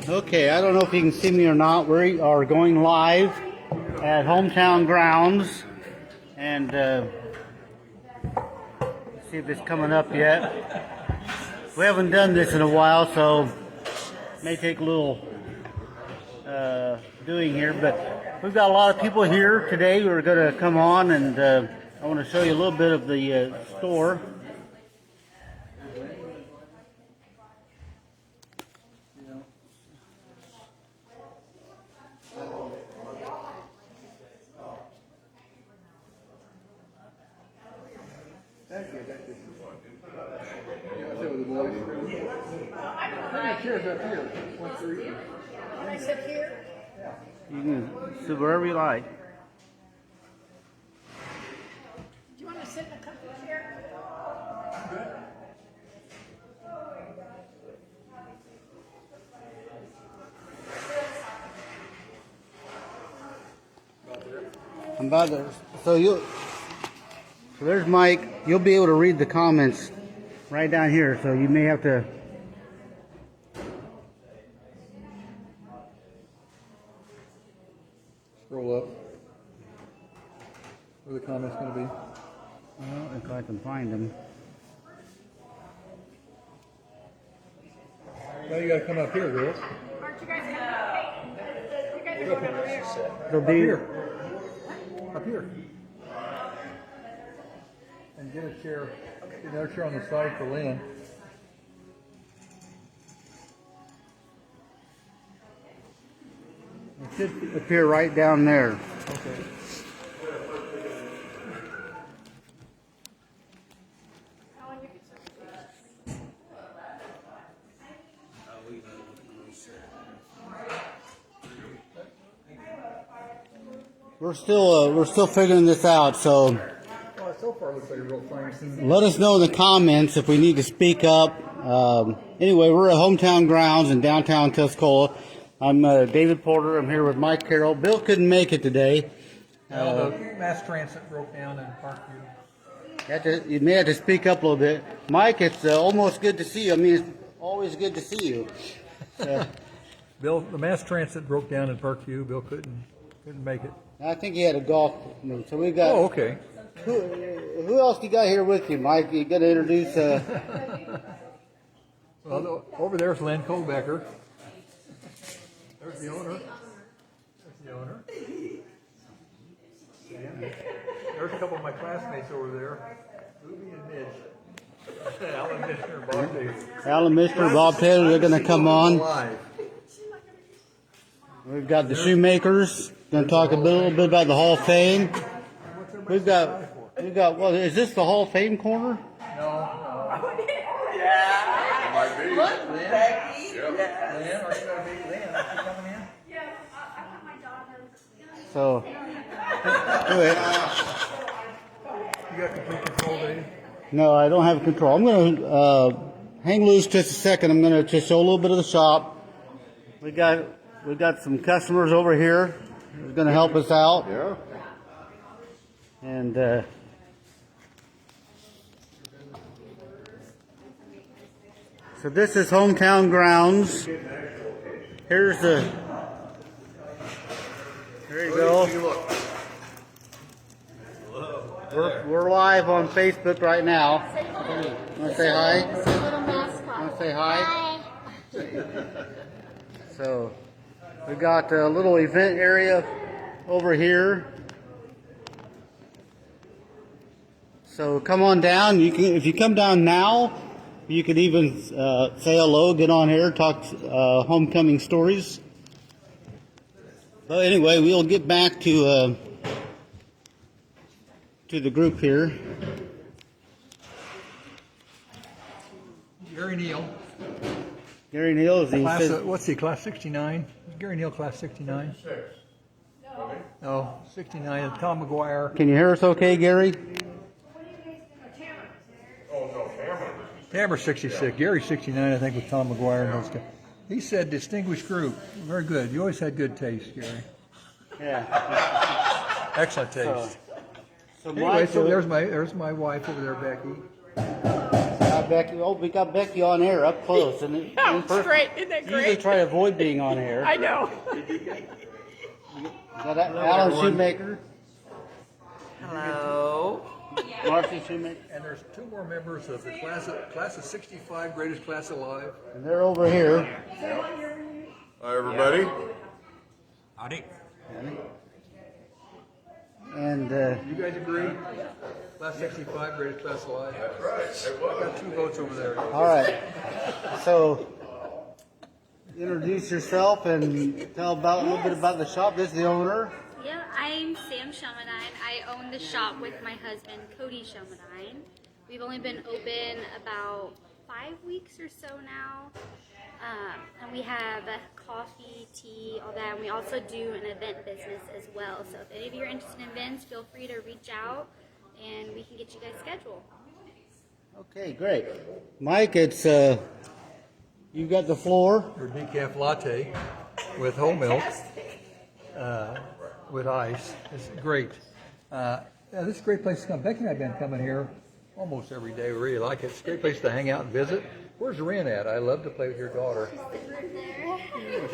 Okay, I don't know if you can see me or not. We are going live at Hometown Grounds, and let's see if it's coming up yet. We haven't done this in a while, so it may take a little doing here, but we've got a lot of people here today who are going to come on, and I want to show you a little bit of the store. Can I sit here? You can sit wherever you like. Do you want to sit in a comfy chair? I'm about to, so there's Mike. You'll be able to read the comments right down here, so you may have to. Scroll up. Where are the comments going to be? Well, if I can find them. Now you got to come up here, girls. Aren't you guys coming up? You guys are going over there. They'll Up be here. Up here. And get a chair. Get another chair on the side for Lynn. It should appear right down there. Okay. Alan, you can sit. We're still figuring this out, so Well, so far it looks like a real fine scene. let us know in the comments if we need to speak up. Anyway, we're at Hometown Grounds in downtown Tuscola. I'm David Porter. I'm here with Mike Carroll. Bill couldn't make it today. Now the mass transit broke down in Parkview. You may have to speak up a little bit. Mike, it's almost good to see you. I mean, it's always good to see you. Bill, the mass transit broke down in Parkview. Bill couldn't make it. I think he had a golf meet. So we got. Oh, okay. Who else you got here with you, Mike? You got to introduce. Well, over there's Lynn Kohlbecker. There's the owner. There's the owner. And there's a couple of my classmates over there. Ruby and Midge. Alan Mishner and Bob Taylor. Alan Mishner, Bob Taylor, they're going to come on. Live. We've got the Shoemakers. Going to talk a little bit about the Hall of Fame. We've got. Well, is this the Hall of Fame corner? No. Might be. Lynn? Becky? Lynn, are you going to be Lynn? Are you coming in? Yeah, I want my daughter. So, anyway, You got complete control, Dave? no, I don't have control. I'm going to hang loose just a second. I'm going to just show a little bit of the shop. We've got some customers over here who's going to help us out. Yeah. And so this is Hometown Grounds. There you go. We're live on Facebook right now. Want to say hi? Want to say hi? So we got a little event area over here. So come on down. You can, if you come down now, you could even say hello, get on here, talk homecoming stories. But anyway, we'll get back to the group here. Gary Neal. Gary Neal is What's he, class 69? Gary Neal, class 69? No, 69. Tom McGuire. Can you hear us okay, Gary? Tammer 66. Gary 69, I think, with Tom McGuire and those guys. He said distinguished group. Very good. You always had good taste, Gary. Yeah. Excellent taste. So Anyway, so there's my wife over there, Becky. got Becky. Oh, we got Becky on air up close, and in Oh, it's person. great. Isn't that Usually great? try to avoid being on air. I know. Got Alan Shoemaker, Hello. Marcy Shoemaker, And there's 2 more members of the class of 65, greatest class alive. and they're over here. Hi, everybody. Howdy. And You guys agree? Class 65, greatest class alive. That's right. I got 2 votes over there. all right, so introduce yourself and tell about a little bit about the shop. This is the owner. Yeah, I'm Sam Shelmadine. I own the shop with my husband, Cody Shelmadine. We've only been open about 5 weeks or so now. And we have coffee, tea, all that. And we also do an event business as well. So if any of you are interested in events, feel free to reach out and we can get you guys scheduled. Okay, great. Mike, it's you got the floor. Your decaf latte with whole milk, with ice. It's great. Yeah, this is a great place to come. Becky and I have been coming here almost every day. We really like it. It's a great place to hang out and visit. Where's Ren at? I love to play with your daughter.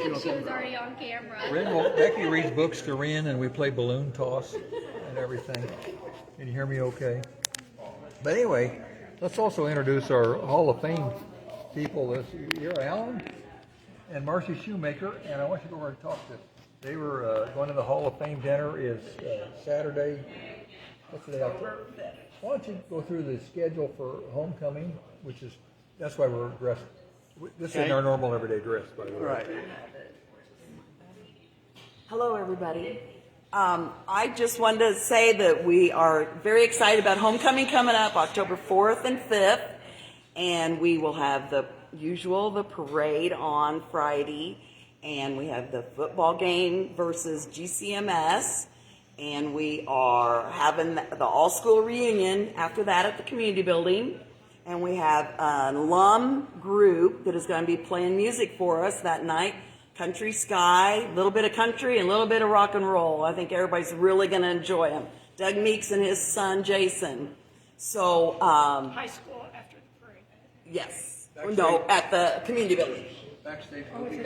She was already on camera. Becky reads books to Ren, and we play balloon toss and everything. Can you hear me okay? But anyway, let's also introduce our Hall of Fame people this year, Alan and Marcy Shoemaker, and I want you to go over and talk to them. They were going to the Hall of Fame dinner is Saturday. What's the day? October 5th. Why don't you go through the schedule for homecoming, which is, that's why we're dressed. This isn't our normal everyday dress, by the way. Right. Hello, everybody. I just wanted to say that we are very excited about homecoming coming up October 4th and 5th. And we will have the parade on Friday. And we have the football game versus GCMS. And we are having the all-school reunion after that at the community building. And we have an alum group that is going to be playing music for us that night. Country Sky, a little bit of country and a little bit of rock and roll. I think everybody's really going to enjoy them. Doug Meeks and his son, Jason. So, High school after the parade. yes. No, at the community building. Backstage boogie.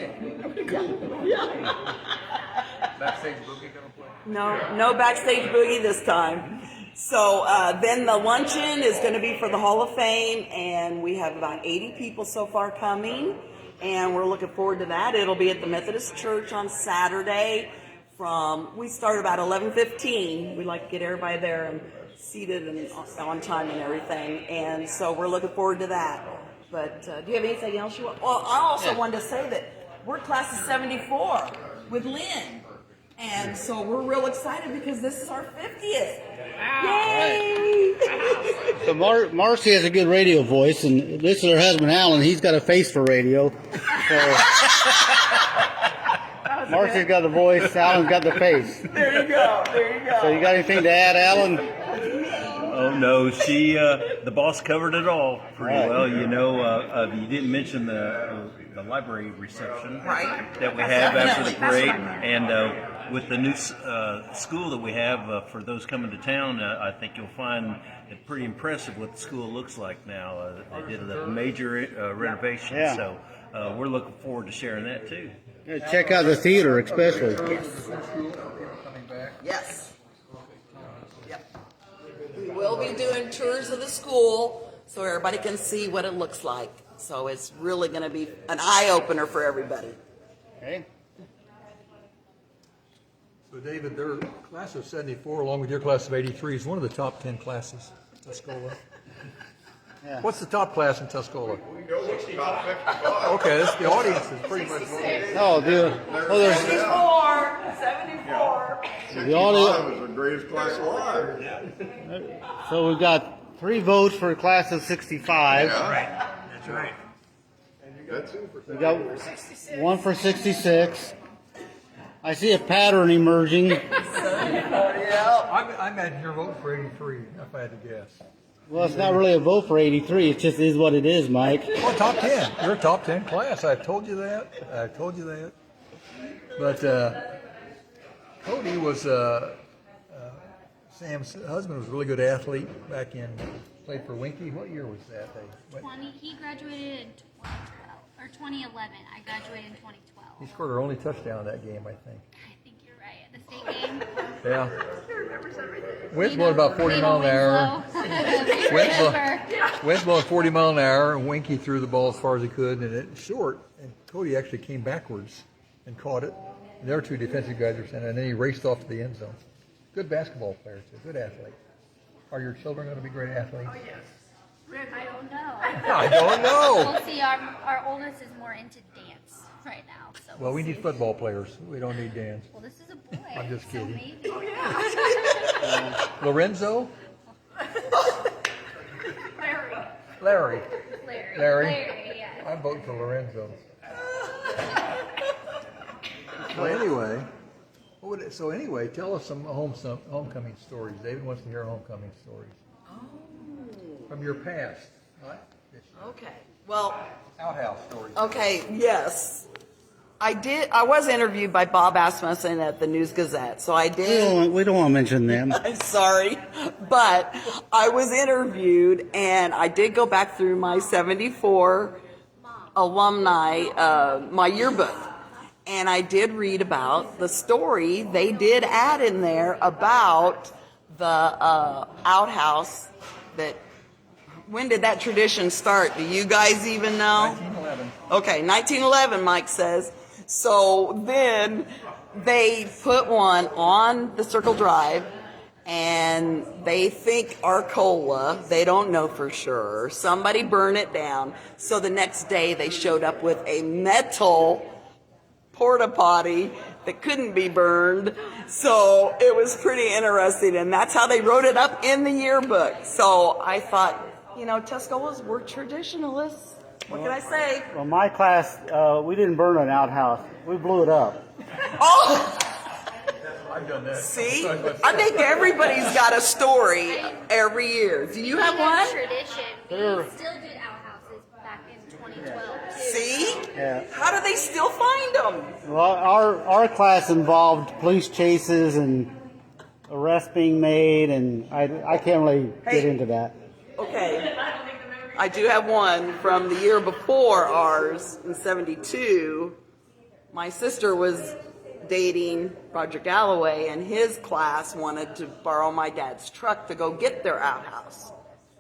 Backstage boogie gonna play? No backstage boogie this time. So then the luncheon is going to be for the Hall of Fame, and we have about 80 people so far coming, and we're looking forward to that. It'll be at the Methodist Church on Saturday. We start about 11:15. We like to get everybody there and seated and on time and everything, and so we're looking forward to that. But do you have anything else you want? Well, I also wanted to say that we're class of 74 with Lynn. And so we're real excited because this is our 50th. Yay! So Marcy has a good radio voice, and this is her husband Alan. He's got a face for radio. So Marcy's got the voice, Alan's got the face. There you go. So you got anything to add, Alan? Oh no, the boss covered it all pretty Right. well. You know, you didn't mention the library reception Right. that we have after the parade, and with the new school that we have for those coming to town, I think you'll find it pretty impressive what the school looks like now. They did a major renovation, Yeah. so we're looking forward to sharing that too. Yeah, check out the theater, especially. Yes. Yep. We will be doing tours of the school so everybody can see what it looks like. So it's really going to be an eye-opener for everybody. Okay. So David, their class of 74, along with your class of 83, is one of the top 10 classes in Tuscola. Yeah. What's the top class in Tuscola? We know what's top 55. Okay, the audience is pretty much. Oh, there's 74. the audio. 65 is the greatest class alive. So we've got 3 votes for a class of 65. Yeah. That's right. That's it. We got 1 for 66. I see a pattern emerging. I imagine you're voting for 83, if I had to guess. Well, it's not really a vote for 83. It just is what it is, Mike. Well, top 10. You're a top 10 class. I've told you that. But Cody was, Sam's husband was a really good athlete back in played for Winky. What year was that? He graduated in 2012 or 2011. I graduated in 2012. He scored our only touchdown that game, I think. I think you're right. At the state game. Yeah. Wind's blowing about 40 miles an hour. Wind's blowing 40 miles an hour, and Winky threw the ball as far as he could, and it's short. And Cody actually came backwards and caught it. And their two defensive guys were standing, and then he raced off to the end zone. Good basketball player, too. Good athlete. Are your children going to be great athletes? Oh, yes. I don't know. I don't know. We'll see. Our oldest is more into dance right now. So Well, we see. need football players. We don't need dance. Well, this is a boy. I'm just so kidding. maybe. Lorenzo? Larry. Larry. Larry, yeah. I'm voting for Lorenzo. Well, anyway, tell us some homecoming stories. David wants to hear homecoming stories. From your past, right? Okay. Well, Outhouse stories. okay, yes. I was interviewed by Bob Asmussen at the News Gazette, so I did. We don't want to mention them. I'm sorry, but I was interviewed, and I did go back through my 74 alumni, my yearbook, and I did read about the story they did add in there about the outhouse. When did that tradition start? Do you guys even know? 1911. Okay, 1911, Mike says. So then they put one on the Circle Drive, and they think Arcola, they don't know for sure. Somebody burned it down. So the next day they showed up with a metal porta potty that couldn't be burned. So it was pretty interesting, and that's how they wrote it up in the yearbook. So I thought, Tuscolas were traditionalists. What can I say? Well, my class, we didn't burn an outhouse. We blew it up. Oh! I've done that. See? I think everybody's got a story every year. Do you have one? Tradition. We Sure. still did outhouses back in 2012 too. See? Yeah. How do they still find them? Well, our class involved police chases and arrests being made, and I can't really get Hey. into that. Okay. I do have one from the year before ours in 72. My sister was dating Roger Galloway, and his class wanted to borrow my dad's truck to go get their outhouse.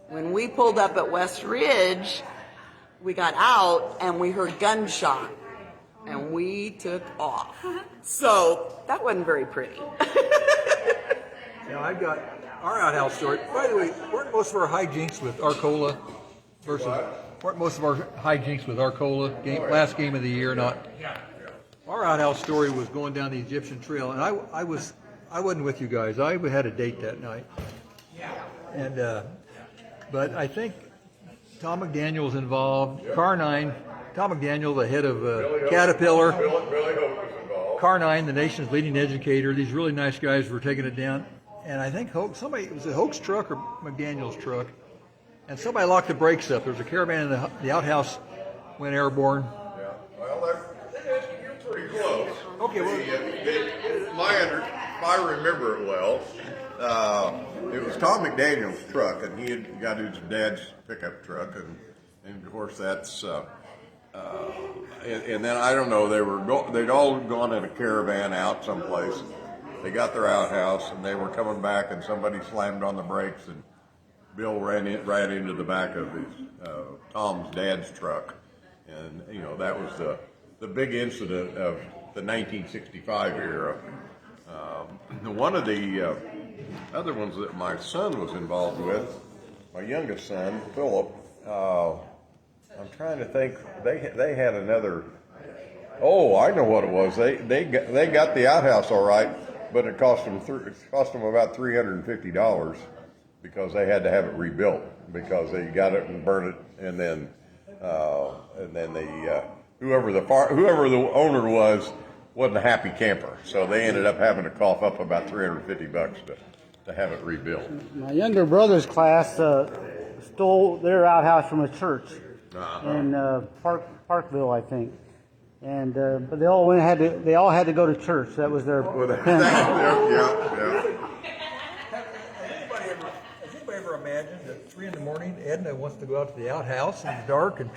When we pulled up at West Ridge, we got out and we heard gunshot, and we took off. So that wasn't very pretty. Now I've got our outhouse story. By the way, weren't most of our hijinks with Arcola last game of the year? Not. Our outhouse story was going down the Egyptian Trail, and I wasn't with you guys. I had a date that night, and but I think Tom McDaniel's involved. Carnine, Tom McDaniel, the head of Caterpillar. Billy Hope was involved. Carnine, the nation's leading educator. These really nice guys were taking it down, and I think it was a Hoke's truck or McDaniel's truck, and somebody locked the brakes up. There was a caravan, and the outhouse went airborne. Yeah. Well, you're pretty close. Okay, well, If I remember it well, it was Tom McDaniel's truck, and he had got his dad's pickup truck, and of course that's. And then I don't know, they'd all gone in a caravan out someplace. They got their outhouse, and they were coming back, and somebody slammed on the brakes, and Bill ran into the back of his Tom's dad's truck, and that was the big incident of the 1965 era. One of the other ones that my son was involved with, my youngest son Philip. I'm trying to think. They had another. Oh, I know what it was. They got the outhouse all right, but it cost them about $350 because they had to have it rebuilt because they got it and burned it, and then they whoever the owner was wasn't a happy camper, so they ended up having to cough up about $350 to have it rebuilt. My younger brother's class stole their outhouse from a church in Parkville, I think, and but they all had to go to church. That was their penance. Yeah. has anybody ever imagined at 3 a.m. morning. Edna wants to go out to the outhouse in the dark, and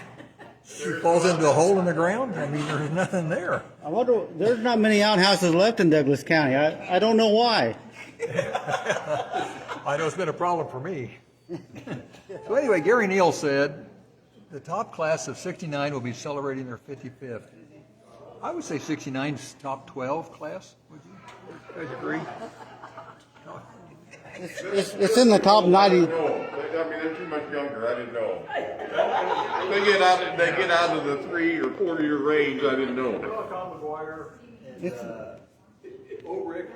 she falls into a hole in the ground. I mean, there's nothing there. I wonder, there's not many outhouses left in Douglas County. I don't know why. I know it's been a problem for me. So anyway, Gary Neal said the top class of 69 will be celebrating their 55th. I would say 69's top 12 class. Would you guys agree? It's in the top 90. I mean, they're too much younger. I didn't know. They get out of the 3 or 4 year range. I didn't know. Tom McGuire and Ulrich.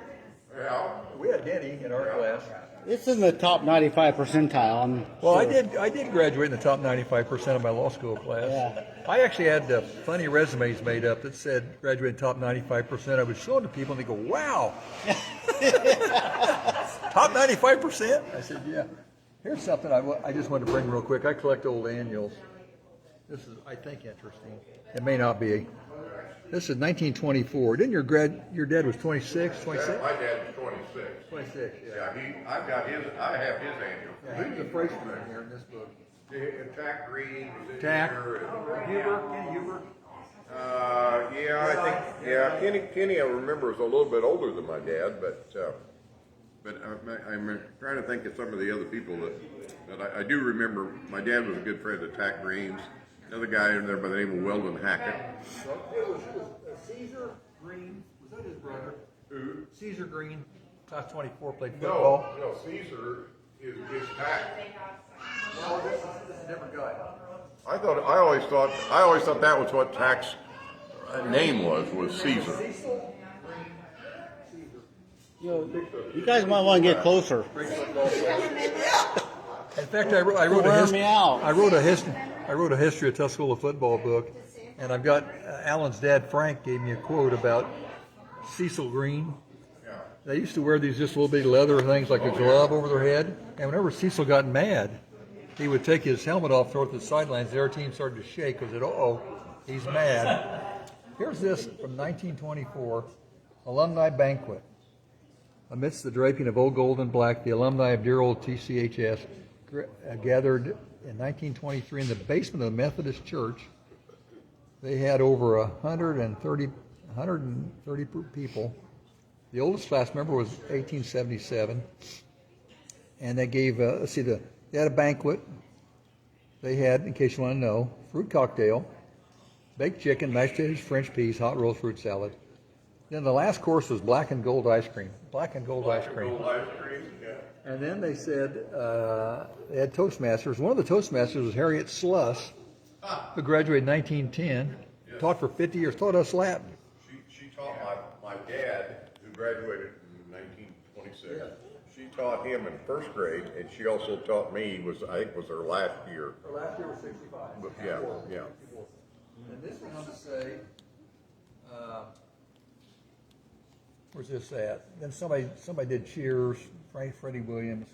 Yeah. We had Denny in our class. It's in the top 95 percentile. Well, I did graduate in the top 95% of my law school class. Yeah. I actually had funny resumes made up that said graduated top 95%. I would show them to people and they go, "Wow, top 95%." I said, "Yeah." Here's something I just wanted to bring real quick. I collect old annuals. This is, I think, interesting. It may not be. This is 1924. Didn't your dad was 26, 26? My dad was 26. 26, yeah. I have his annual. Yeah, he was a freshman here in this book. Tack Green was in Tack. here. Kenny Huber. Kenny, I remember, was a little bit older than my dad, but I'm trying to think of some of the other people that I do remember. My dad was a good friend of Tack Green's. Another guy in there by the name of Weldon Hackett. It was Caesar Green. Was that his brother? Who? Caesar Green, class 24, played football. No, Caesar is Tack. No, this is a different guy. I always thought that was what Tack's name was Caesar. You guys might want to get closer. In fact, I wrote a history of Tuscola football book, and I've got Alan's dad Frank gave me a quote about Cecil Green. They used to wear these just little bitty leather things like a glove over their head, and whenever Cecil got mad, he would take his helmet off, throw it to the sidelines. Their team started to shake because he's mad. Here's this from 1924, alumni banquet. Amidst the draping of old gold and black, the alumni of dear old TCHS gathered in 1923 in the basement of the Methodist Church. They had over 130 people. The oldest class member was 1877, and they gave. They had a banquet. They had, in case you want to know, fruit cocktail, baked chicken, mashed potatoes, French peas, hot roast fruit salad. Then the last course was black and gold ice cream. Black and gold ice cream. And then they said they had Toastmasters. One of the Toastmasters was Harriet Sluss, who graduated in 1910, taught for 50 years, taught us Latin. She taught my dad, who graduated in 1926. She taught him in first grade, and she also taught me. I think was her last year. Her last year was 65. But yeah. And this went on to say, where's this at? Then somebody did cheers, Freddie Williams,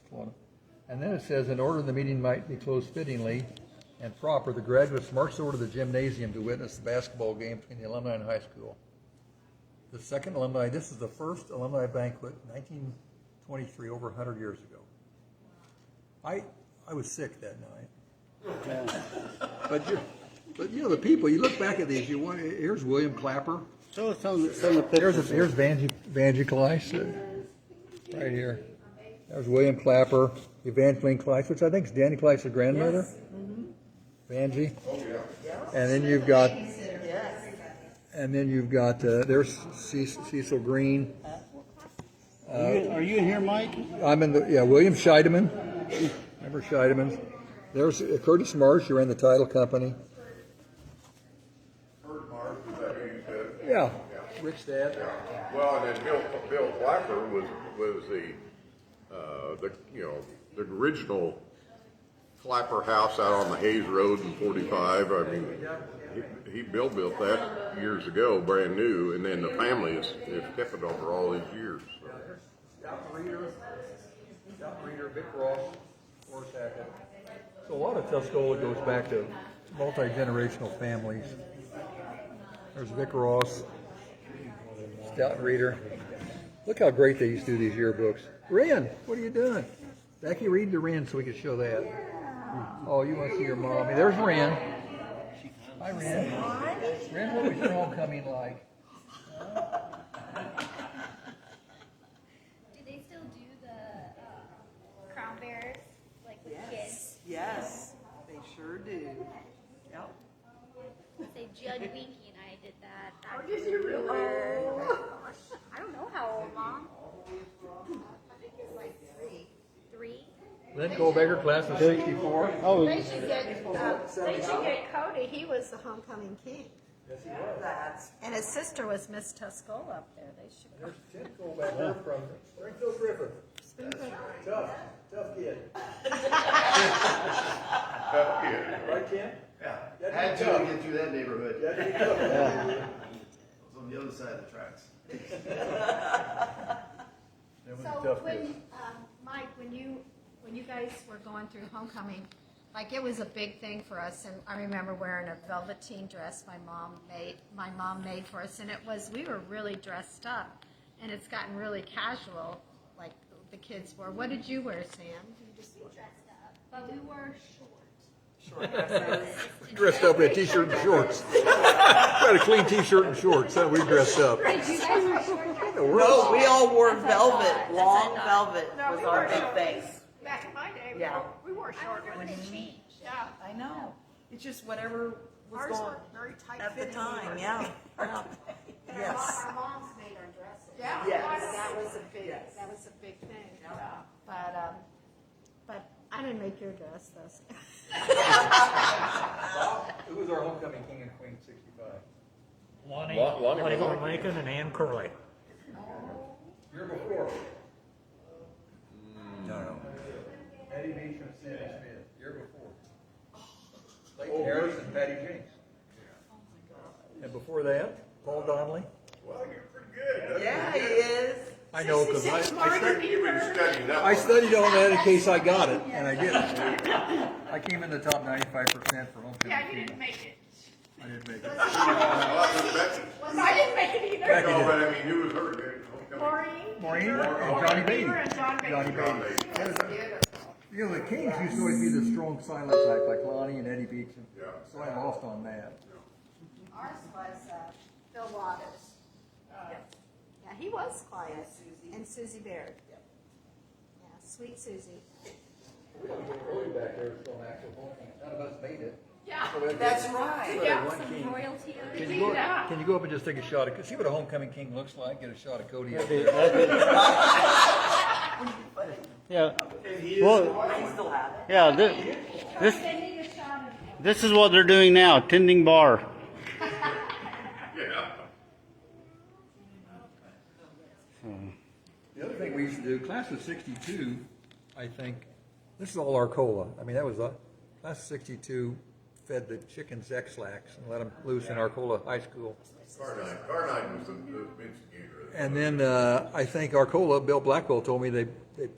and then it says, in order the meeting might be closed fittingly and proper, the graduates marched over to the gymnasium to witness the basketball game between the alumni and high school. The second alumni, this is the first alumni banquet, 1923, over 100 years ago. I was sick that night. But you know the people. You look back at these. Here's William Clapper. So some of the pictures. Here's Vangie Clyce, right here. There's William Clapper, Evangeline Clyce, which I think is Danny Clyce's grandmother. Yes. Mm-hmm. Vangie. And then you've got there's Cecil Green. Are you in here, Mike? I'm in William Scheidemann. Remember Scheidemann? There's Curtis Marsh, who ran the title company. Curtis Marsh, is that who you said? Yeah. Rick's dad. Well, and then Bill Clapper was the original Clapper house out on the Hayes Road in 45. I mean, Bill built that years ago, brand new, and then the family has kept it over all these years. Stout Reader, Vic Ross, Horace Hackett. So a lot of Tuscola goes back to multi-generational families. There's Vic Ross, Stout Reader. Look how great they used to do these yearbooks. Ren, what are you doing? Becky, read the Ren so we can show that. Oh, you want to see your mommy? There's Ren. Hi, Ren. Ren, what was your homecoming like? Do they still do the crown bearers, like with kids? Yes, they sure do. Yep. Say Judd Winky and I did that. Oh, did you really? I don't know how old, Mom. I think it's like three. Then Goldberger, class of 64. Oh, They should get Cody. He was the homecoming king. That's And his sister was Miss Tuscola up there. They should. There's Tim Goldberger from Springfield Griffith. Tough kid. Tough kid. Right, Tim? Yeah, had to get through that neighborhood. It was on the other side of the tracks. That was a So tough when, kid. Mike, when you guys were going through homecoming, like it was a big thing for us, and I remember wearing a velveteen dress my mom made for us, and we were really dressed up, and it's gotten really casual, like the kids were. What did you wear, Sam? You just We dressed up, but we were short. Dressed up in a t-shirt and shorts. Got a clean t-shirt and shorts. So we dressed up. Did you guys wear short? no, we all wore velvet. That's Long what I velvet No, was we our wore big shorts. thing. Back in my day, Yeah. we wore I short wonder when ones. it changed. Yeah, I know. It's just whatever was ours going were very tight at the fitting. time. Yeah. Yeah. Yes. Our moms made our dresses. Yeah, Yes. that was a big, Yes. that was a big thing. But I didn't make your dress though. Who was our homecoming king and queen 65? Lonnie Lincoln and Ann Curley. Year before. No. Eddie Beach and Sandy Smith. Year before. Clayton Harris and Patty Jenks. And before that, Paul Donnelly. Well, you're pretty good. Yeah, he is. I know because You've been studying that. I studied on that in case I got it, and I didn't. I came in the top 95% for homecoming Yeah, you king. didn't make it. I didn't make it. Well, Becky. I didn't make it either. Becky No, did. but I mean, who was her good? Homecoming? Maureen and Johnny Beatty. And John Beatty. Johnny Beatty. You know, the Kings used to always be the strong silent type, like Lonnie and Eddie Beecham. Yeah. So I lost on that. Ours was Phil Waters. Yeah, he was quiet. And Susie Baird. Yeah, sweet Susie. We don't get Cody back there still an actual homecoming. None of us made it. Yeah. That's right. Yeah. One king. Some royalty. Can you go up and just take a shot of, see what a homecoming king looks like? Get a shot of Cody up there. yeah. Well, I still have it. yeah. This is what they're doing now, tending bar. Yeah. The other thing we used to do, class of 62, I think, this is all Arcola. I mean, that was class of 62 fed the chickens X-Lax and let them loose in Arcola High School. Carnine was the instigator of that. And then I think Arcola, Bill Blackwell told me they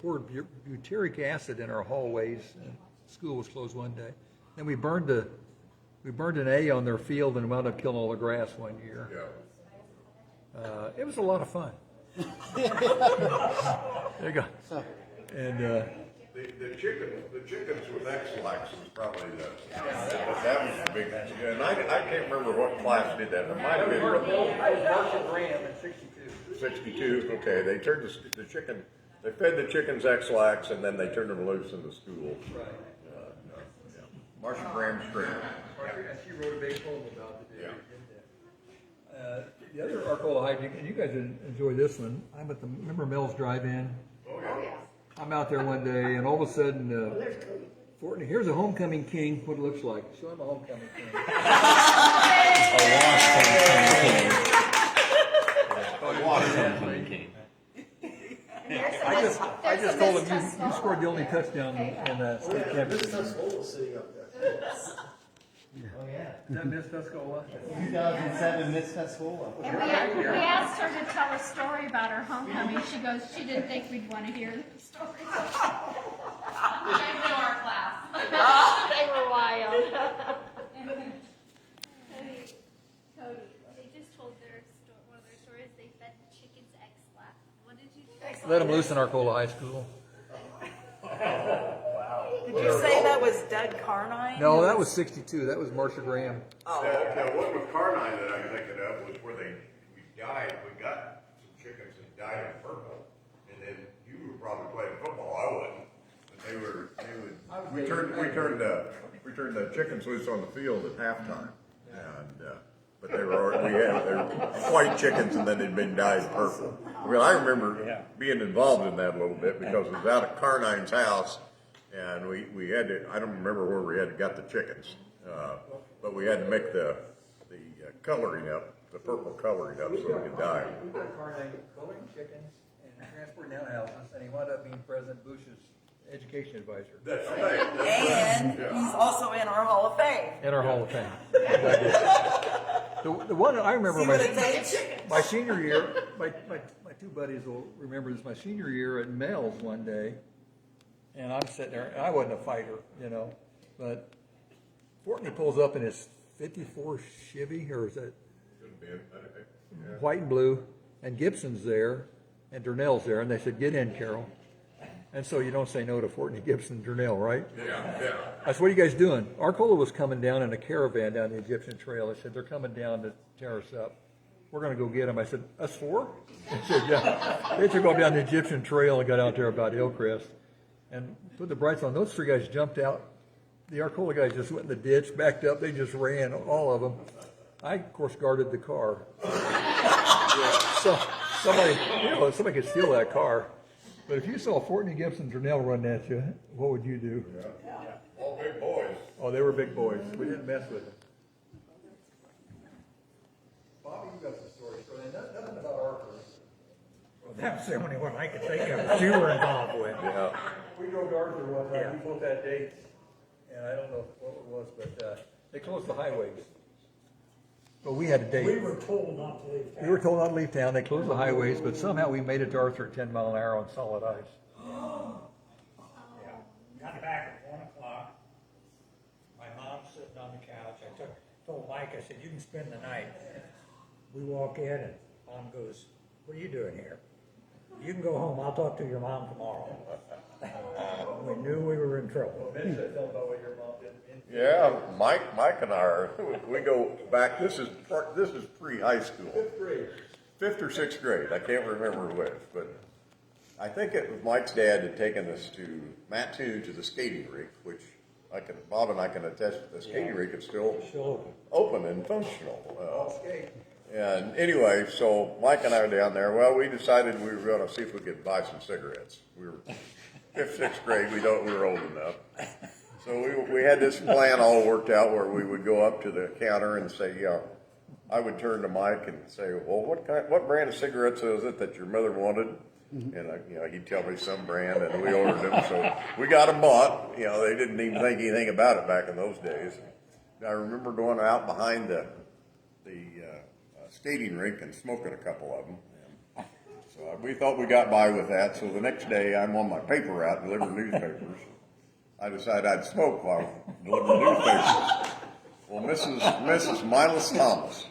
poured butyric acid in our hallways. And school was closed one day. Then we burned an A on their field and wound up killing all the grass one year. Yeah. It was a lot of fun. There you go. And The chickens with X-Lax was probably that was the big, and I can't remember what class did that. It might have been Marshall Graham in 62. 62. Okay, they turned the chicken, they fed the chickens X-Lax and then they turned them loose in the school. Right. Marcia Graham Stringer. And she wrote a big poem about the day Yeah. we did that. The other Arcola hijink, and you guys enjoy this one. I'm at remember Mel's Drive-In? Oh, yeah. I'm out there one day, and all of a sudden, Fortney, here's a homecoming king. What it looks like. Show him a homecoming king. I just told him you scored the only touchdown in the state championship. Tuscola sitting up there. Is that Miss Tuscola? 2007 Miss Tuscola. And we asked her to tell a story about her homecoming. She goes, she didn't think we'd want to hear the story. They knew our class. They were wild. Cody, they just told one of their stories. They fed the chickens X-Lax. What did you say? Let him loose in Arcola High School. Did you say that was was Doug Carnine? No, that was 62. That was Marsha Graham. Oh, The one with Carnine that I'm thinking of was where we got some chickens that died in purple, and then you were probably playing football, I wasn't. But we turned the chickens loose on the field at halftime, and, but they were white chickens and then they'd been dyed purple. Well, I remember being involved in that a little bit because it was out at Carnine's house, and we had to, I don't remember where we had got the chickens, but we had to make the coloring up, the purple coloring up so we could dye them. We got Carnine coloring chickens and transporting down houses, and he wound up being President Bush's education advisor. That's right. and he's also in our Hall of Fame. In our Hall of Fame. The one I remember See what it takes? my senior year, my two buddies will remember this. My senior year at Mel's one day, and I'm sitting there, and I wasn't a fighter, you know, but Fortney pulls up in his 54 Chevy, or is that white and blue, and Gibson's there, and Durnell's there, and they said, "Get in, Carroll." And so you don't say no to Fortney, Gibson, Durnell, right? Yeah. I said, "What are you guys doing?" Arcola was coming down in a caravan down the Egyptian Trail. I said, "They're coming down to tear us up. We're going to go get them." I said, "Us four?" I said, "Yeah." They took off down the Egyptian Trail and got out there about Hillcrest and put the brights on. Those three guys jumped out. The Arcola guys just went in the ditch, backed up. They just ran, all of them. I, of course, guarded the car. So somebody could steal that car. But if you saw Fortney, Gibson, Durnell running at you, what would you do? Yeah. All big boys. Oh, they were big boys. We didn't mess with them. Bobby, you got some stories. Nothing about Arthur. Well, that's the only one I could think of that you were involved with. Yeah. We drove to Arthur one time. We both had dates, and I don't know what it was, but they closed the highways. But we had a date. We were told not to leave We were told not to leave town. They closed the highways, but somehow we made it to Arthur at 10 mile an hour on solid ice. Yeah. Got back at 1 o'clock. My mom's sitting on the couch. I told Mike, I said, "You can spend the night." We walk in and Mom goes, "What are you doing here?" "You can go home. I'll talk to your mom tomorrow." We knew we were in trouble. Yeah, Mike and I we go back. This is pre-high school. Fifth or sixth grade. I can't remember which, but I think it was Mike's dad had taken us to Mattoon to the skating rink, which Bob and I can attest the skating rink is still open and functional. And anyway, so Mike and I were down there. Well, we decided we were going to see if we could buy some cigarettes. We were fifth, sixth grade. We were old enough. So we had this plan all worked out where we would go up to the counter and say, I would turn to Mike and say, "Well, what brand of cigarettes is it that your mother wanted?" And he'd tell me some brand, and we ordered them. So we got them bought. They didn't even think anything about it back in those days. And I remember going out behind the skating rink and smoking a couple of them. And so we thought we got by with that. So the next day, I'm on my paper route delivering newspapers. I decided I'd smoke while delivering newspapers. Well, Mrs. Miles Thomas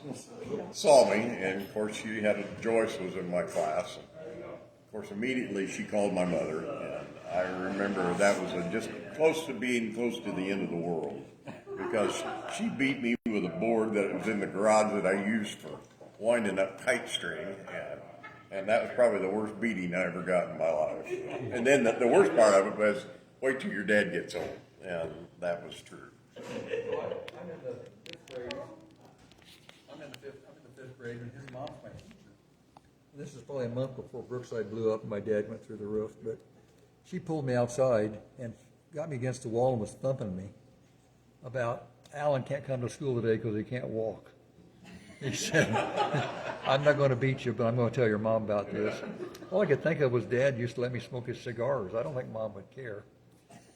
saw me, and of course Joyce was in my class. And of course, immediately she called my mother, and I remember that was just close to being close to the end of the world, because she beat me with a board that was in the garage that I used for winding up kite string, and that was probably the worst beating I ever got in my life. And then the worst part of it was, wait till your dad gets home, and that was true. I'm in the fifth grade. I'm in the fifth grade, and his mom's my teacher. This is probably a month before Brookside blew up and my dad went through the roof, but she pulled me outside and got me against the wall and was thumping me about, "Alan can't come to school today because he can't walk." He said, "I'm not going to beat you, but I'm going to tell your mom about this." All I could think of was Dad used to let me smoke his cigars. I don't think Mom would care.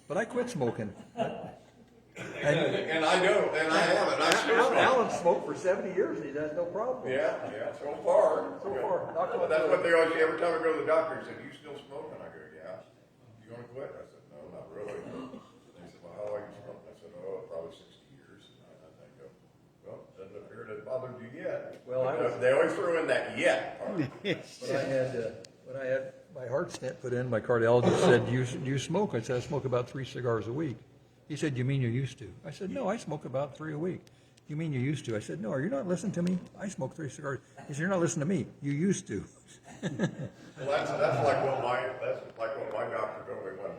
But I quit smoking. And I know, and I haven't. I still smoke. Alan smoked for 70 years and he has no problem. Yeah, so far. That's what they always say. Every time I go to the doctor, they say, "Do you still smoke?" And I go, "Yeah." "You going to quit?" I said, "No, not really." They said, "Well, how long you smoke?" I said, "Oh, probably 60 years." And I go, "Well, doesn't appear to have bothered you yet." Well, they always threw in that "yet" part. When I had my heart stent put in, my cardiologist said, "Do you smoke?" I said, "I smoke about 3 cigars a week." He said, you mean you used to? I said, no, I smoke about 3 a week. You mean you used to? I said, no, are you not listening to me? I smoke 3 cigars. He said, you're not listening to me. You used to. Well, that's like what my doctor told me when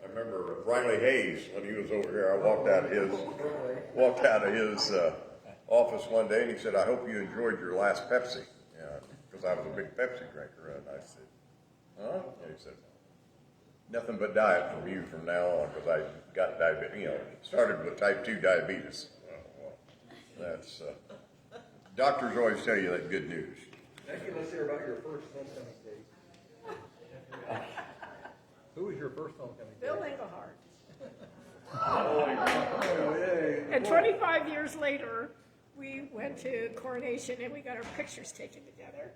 I remember Riley Hayes when he was over here. I walked out of his office one day and he said, "I hope you enjoyed your last Pepsi," because I was a big Pepsi drinker. And I said, "Huh?" And he said, "Nothing but diet from you from now on," because I got diabetes. Started with type 2 diabetes. That's doctors always tell you that good news. Becky, let's hear about your first homecoming date. Who was your first homecoming date? Bill Englehardt. And 25 years later, we went to Coronation and we got our pictures taken together.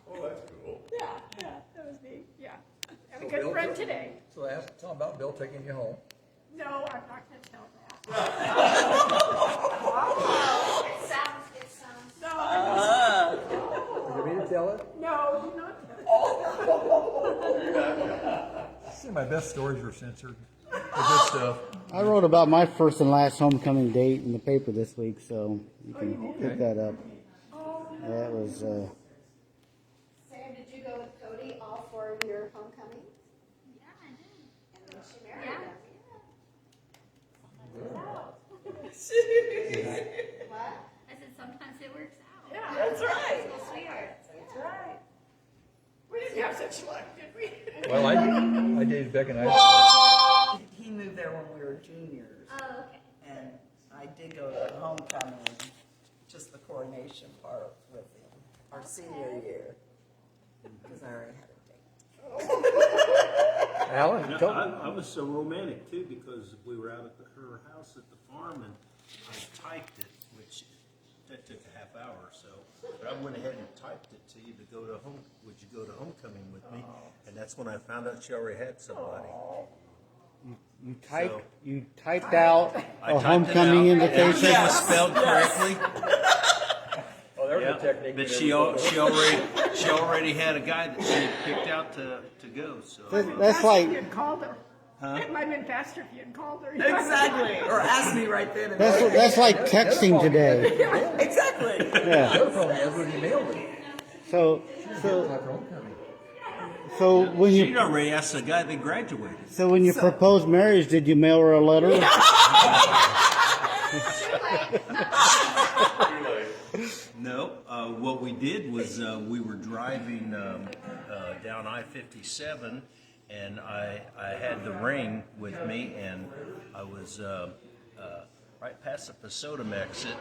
Oh, that's cool. Yeah, that was neat. Yeah. And a good friend today. So tell them about Bill taking you home. No, I'm not going to tell that. It sounds. No, Would you mean to tell it? no, do not tell that. See, my best stories were censored. The good stuff. I wrote about my first and last homecoming date in the paper this week, so you can pick that up. That was. Sam, did you go with Cody all for your homecoming? Yeah, I did. And then she married Yeah. him. What? I said sometimes it works out. Yeah, that's right. Little sweethearts. That's right. We didn't have such luck, did we? Well, I dated Beck and I. He moved there when we were juniors, Oh, okay. and I did go to homecoming, just the coronation part with him, our senior year, because I already had a date. Alan, tell I was so romantic too because we were out at her house at the farm and I typed it, which that took a half hour or so. But I went ahead and typed it to you to go to home. Would you go to homecoming with me? And that's when I found out she already had somebody. You typed out I a typed homecoming it out. invitation. Everything was spelled correctly. Oh, there's Yeah, a technique. but that she already had a guy that she had picked out to go. So That's Faster like if you had called her. It might have been faster if you had called her. Exactly, or asked me right then and that's there. that's like texting today. Yeah, exactly. Yeah. The other problem was when you mailed it. So After homecoming. so when she'd you already asked the guy that graduated. so when you proposed marriage, did you mail her a letter? No, what we did was we were driving down I-57, and I had the ring with me, and I was right past the Pasodum exit,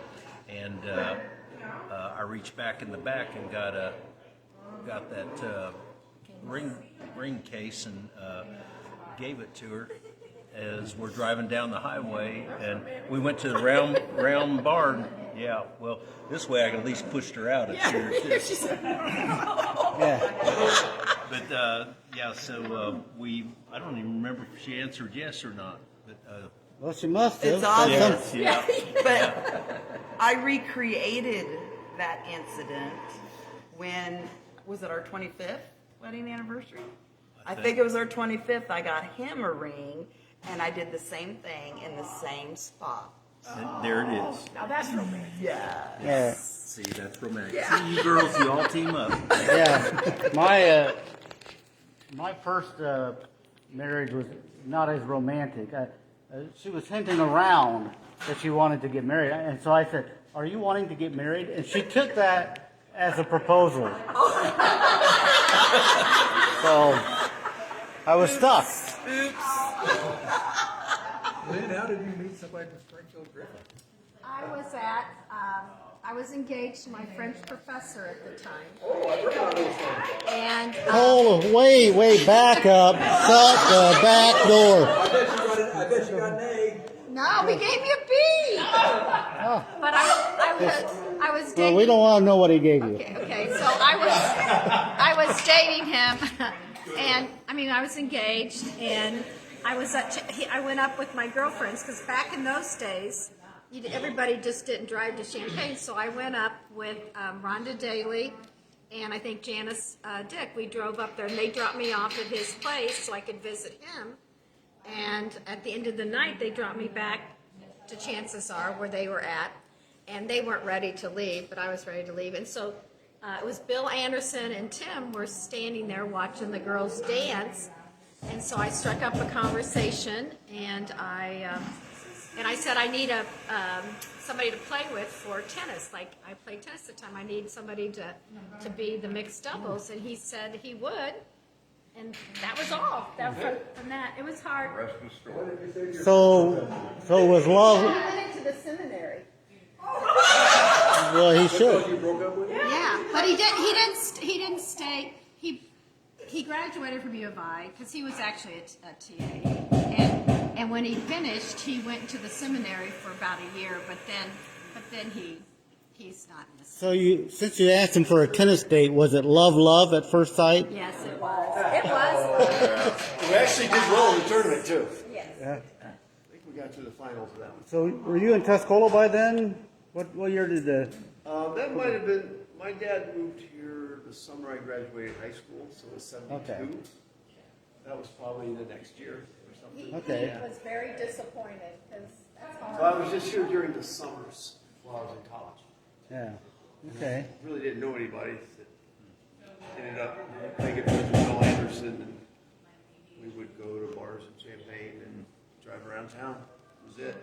and I reached back in the back and got that ring case and gave it to her as we're driving down the highway, and we went to the round barn. Yeah, well, this way I can at least pushed her out if she was this. Yeah. But yeah, so I don't even remember if she answered yes or not. But Well, she must have. It's obvious. yeah. But I recreated that incident when, was it our 25th wedding anniversary? I think it was our 25th. I got him a ring, and I did the same thing in the same spot. And there it is. Now that's romantic. Yeah. Yeah. See, that's romantic. See, you girls, you all team up. Yeah, my first marriage was not as romantic. She was hinting around that she wanted to get married, and so I said, "Are you wanting to get married?" And she took that as a proposal. So I was stuck. Lynn, how did you meet somebody from Springfield Griffin? I was engaged to my French professor at the time. Oh, I've heard about those things. And Hold, wait, back up. Shut the back door. I bet you got an A. no, he gave me a B. But I was dating. Well, we don't want to know what he gave you. Okay. So I was dating him, and I was engaged, and I went up with my girlfriends because back in those days, everybody just didn't drive to Champaign. So I went up with Rhonda Daly and I think Janice Dick. We drove up there, and they dropped me off at his place so I could visit him. And at the end of the night, they dropped me back to Chances Are where they were at, and they weren't ready to leave, but I was ready to leave. And so it was Bill Anderson and Tim were standing there watching the girls dance, and so I struck up a conversation, and I said I need somebody to play with for tennis. Like I played tennis at the time, I need somebody to be the mixed doubles, and he said he would. And that was all. From that, it was hard. Rest of the story. So was love? He went into the seminary. Well, he should. Yeah, but he didn't stay. He graduated from U of I because he was actually a TA. And when he finished, he went to the seminary for about a year. But then he's not in the seminary. So since you asked him for a tennis date, was it love at first sight? Yes, it was. It was. We actually did well in the tournament too. Yes. Yeah. I think we got to the finals of that one. So were you in Tuscola by then? What year did the? That might have been, my dad moved here the summer I graduated high school, so it was 72. Okay. That was probably the next year or something. Okay. He was very disappointed because that's hard. Well, I was just here during the summers while I was in college. Yeah. Okay. Really didn't know anybody. Ended up making friends with Bill Anderson, and we would go to bars in Champaign and drive around town. That was it.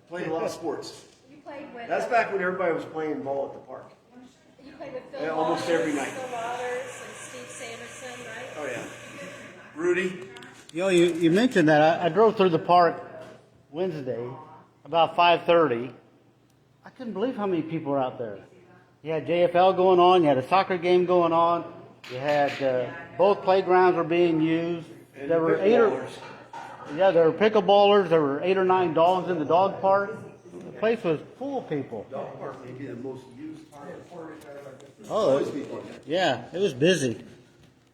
Played a lot of sports. You played with. That's back when everybody was playing ball at the park. You played with Phil Yeah, almost Waters, every night. Phil Waters and Steve Sanderson, right? Oh yeah. Rudy. You mentioned that. I drove through the park Wednesday about 5:30. I couldn't believe how many people were out there. You had JFL going on. You had a soccer game going on. You had both playgrounds were being used. And There were there were pickleballers. There were 8 or 9 dogs in the dog park. The place was full of people. Dog park may be the most used park. Oh, yeah, it was busy.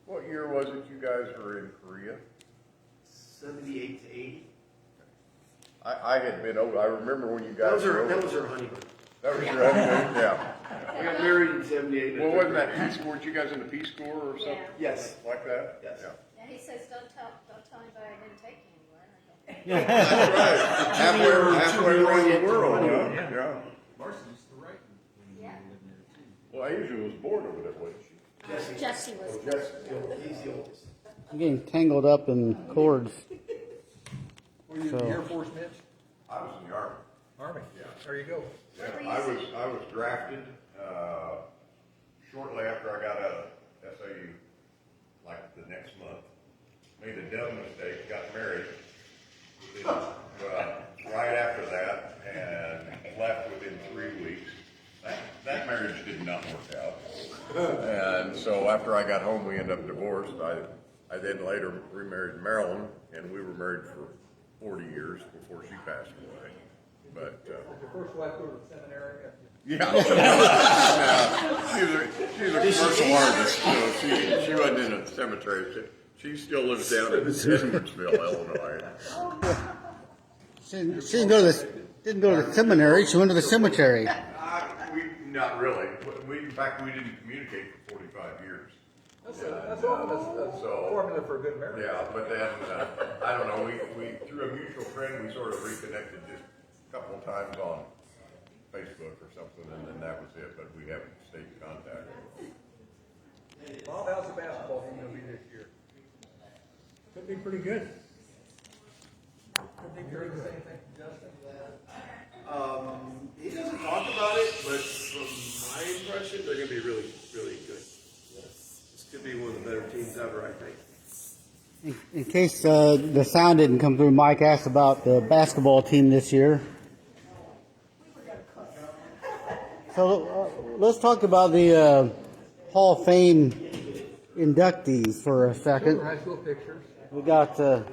What year was it you guys were in Korea? 78 to 80. I had been over, I remember when you guys were That over. was our honeymoon. That was your honeymoon, yeah. We got married in 78. Well, wasn't that Peace Corps? Weren't you guys in the Peace Corps or something? Yes. Like that? Yes. Yeah. And he says, don't tell anybody I didn't take you anywhere. That's right. Halfway around the world, huh? Yeah. Yeah. Well, Asia was born over there, wasn't she? Jesse was. He's the oldest. I'm getting tangled up in cords. Were you in the Air Force, Mitch? I was in the Army. Army? Yeah. There you go. Yeah, I was drafted shortly after I got out of SAU, like the next month. Made a dumb mistake, got married right after that, and left within 3 weeks. That marriage did not work out. And so after I got home, we ended up divorced. I then later remarried Marilyn, and we were married for 40 years before she passed away. But Your first wife go to the seminary? yeah, she's a commercial artist, so she wasn't in a cemetery. She still lives down in Edwardsville, Illinois. She didn't go to the seminary. She went to the cemetery. Not really. In fact, we didn't communicate for 45 years. That's a formula for a good marriage. Yeah, but then, I don't know, we through a mutual friend, we sort of reconnected just a couple of times on Facebook or something, and then that was it, but we haven't stayed in contact. Bob, how's the basketball team going to be this year? Could be pretty good. Could they carry the same thing, Justin? He doesn't talk about it, but from my impression, they're going to be really, really good. This could be one of the better teams ever, I think. In case the sound didn't come through, Mike asked about the basketball team this year. So let's talk about the Hall of Fame inductees for a second. Super high school pictures. We got got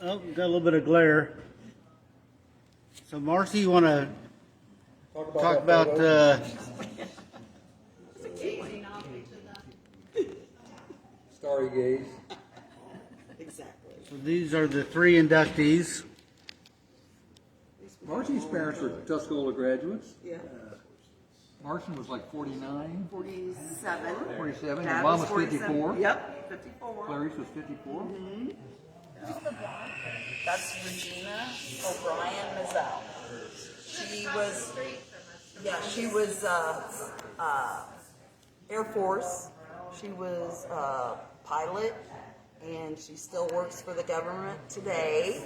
a little bit of glare. So Marcy, you want to talk about Starry gaze. Exactly. so these are the 3 inductees. Marcy's parents were Tuscola graduates. Yeah. Martin was like 49, 47. 47, Dad your mom was 47. 54. Yep, 54. Clarice was 54. That's Regina O'Brien Mazzell. She was, yeah, she was Air Force. She was pilot, and she still works for the government today.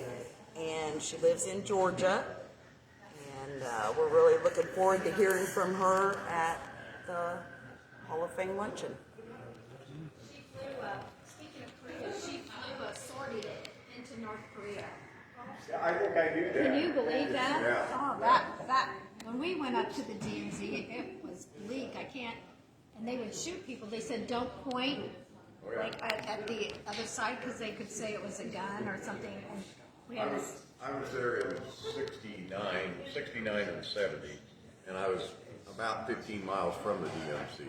And she lives in Georgia. And we're really looking forward to hearing from her at the Hall of Fame luncheon. She flew, speaking of Korea, she flew a sortie into North Korea. I think I do that. Can you believe that? Yeah. Oh, that, when we went up to the DMZ, it was bleak. I can't, and they would shoot people. They said, don't point, like, at the other side, because they could say it was a gun or something. And we had this. I was there in 69 and 70, and I was about 15 miles from the DMC.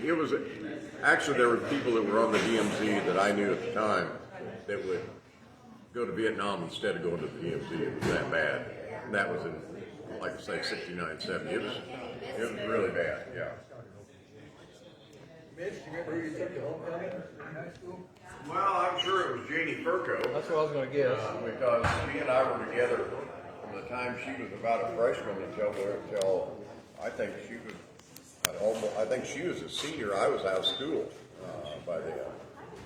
It was, actually there were people that were on the DMZ that I knew at the time that would go to Vietnam instead of going to the DMZ. It was that bad. And that was in, like I say, 69, 70. It was really bad, yeah. Mitch, do you remember who you took to homecoming in high school? Well, I'm sure it was Janie Furco. That's what I was going to guess. Because she and I were together from the time she was about a freshman until I think she was I think she was a senior. I was out of school by then.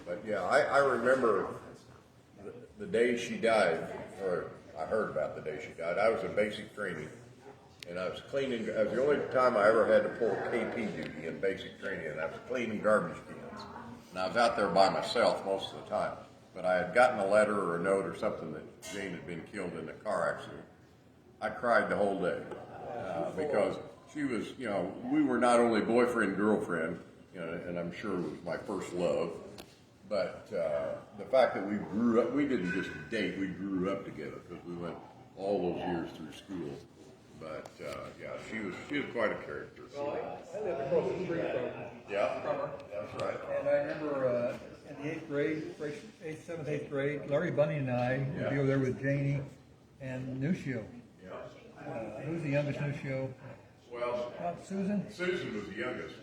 But yeah, I remember the day she died, or I heard about the day she died. I was in basic training, and I was cleaning. It was the only time I ever had to pull KP duty in basic training, and I was cleaning garbage cans. And I was out there by myself most of the time. But I had gotten a letter or a note or something that Jane had been killed in a car accident. I cried the whole day because she was, you know, we were not only boyfriend, girlfriend, you know, and I'm sure it was my first love, but the fact that we grew up, we didn't just date, we grew up together because we went all those years through school. But yeah, she was quite a character. Well, I lived across the street from her. That's right. And I remember in the 8th grade, 7th, 8th grade, Larry Bunny and I would be over there with Janie and Nuccio. Who's the youngest Nuccio? Well, Susan? Susan was the youngest.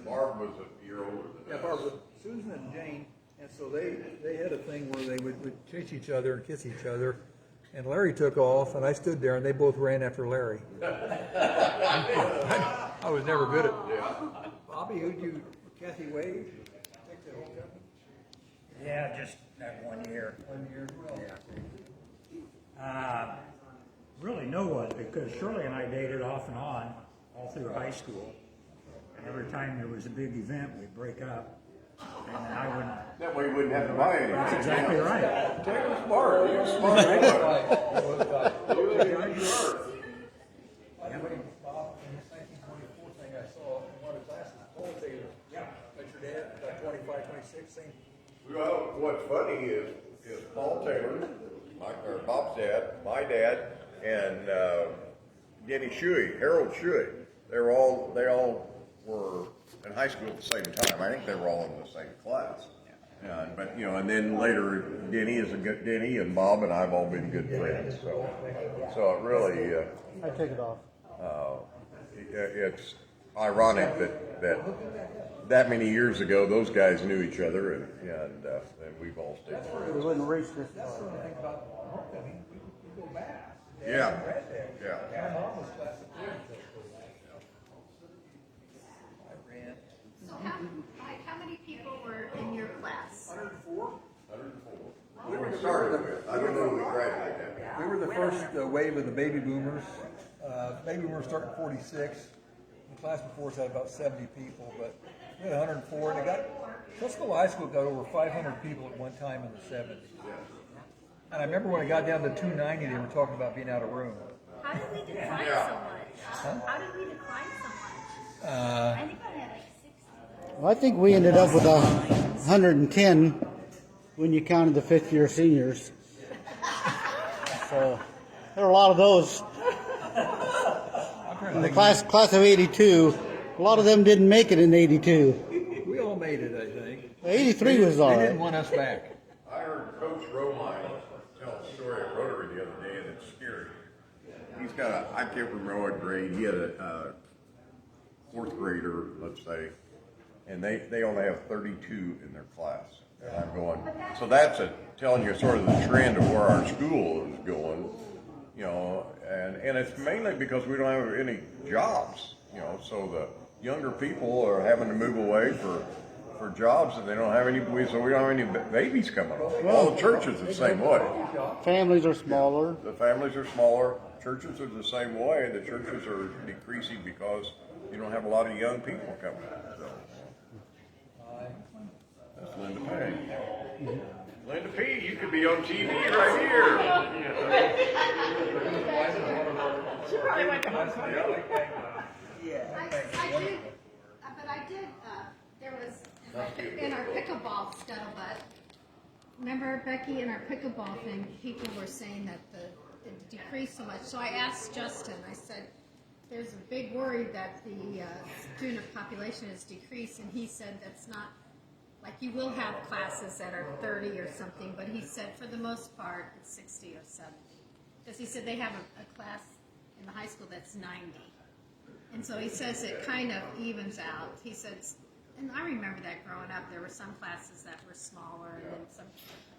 Barb was a year older than us. Barbara, Susan and Jane, and so they had a thing where they would chase each other and kiss each other, and Larry took off, and I stood there, and they both ran after Larry. I was never good at it. Bobby, who'd you, Kathy Wade, take the homecoming? Yeah, just that 1 year. 1 year, well. Yeah. Really no one, because Shirley and I dated off and on all through high school. And every time there was a big event, we'd break up. And I wouldn't. That way you wouldn't have to buy anything. That's exactly right. Take it smart. You were smart. You were smart. By the way, Bob, in this 1924 thing I saw in one of the classes, Paul Taylor. Yeah. That's your dad, about 25, 26, same. Well, what's funny is Paul Taylor, or Bob's dad, my dad, and Denny Shuey, Harold Shuey. They all were in high school at the same time. I think they were all in the same class. But you know, and then later Denny and Bob and I've all been good friends. So it really I take it off. it's ironic that many years ago those guys knew each other and we've all stayed friends. We wouldn't reach this far. Yeah. So how many people were in your class? 104. We were started with. I don't know who we graduated. We were the first wave of the baby boomers. Baby boomers started in 46. The class before us had about 70 people, but we had 104. And Tuscola High School got over 500 people at one time in the 70s. And I remember when it got down to 290, they were talking about being out of room. How did we decline so much? How did we decline so much? I think I had like 60. Well, I think we ended up with 110 when you counted the fifth-year seniors. So there were a lot of those. In the class of 82, a lot of them didn't make it in 82. We all made it, I think. 83 was all They right. didn't want us back. I heard Coach Romine tell a story at Rotary the other day, and it's scary. he's got I can't remember what grade, he had a fourth grader, let's say, and they only have 32 in their class. And I'm going, so that's telling you sort of the trend of where our school is going, you know, and it's mainly because we don't have any jobs, you know, so the younger people are having to move away for jobs, and they don't have any, so we don't have any babies coming on. All the churches are the same way. Families are smaller. The families are smaller, churches are the same way, the churches are decreasing because you don't have a lot of young people coming. So. That's Linda P. Linda P, you could be on TV right here. She probably went to homecoming. I did, there was, in our pickleball scuttlebutt, remember, Becky, in our pickleball thing, people were saying that it decreased so much. So I asked Justin, I said, there's a big worry that the student population has decreased, and he said that's not, like you will have classes that are 30 or something, but he said for the most part it's 60 or 70. Because he said they have a class in the high school that's 90. And so he says it kind of evens out. He says, and I remember that growing up, there were some classes that were smaller and then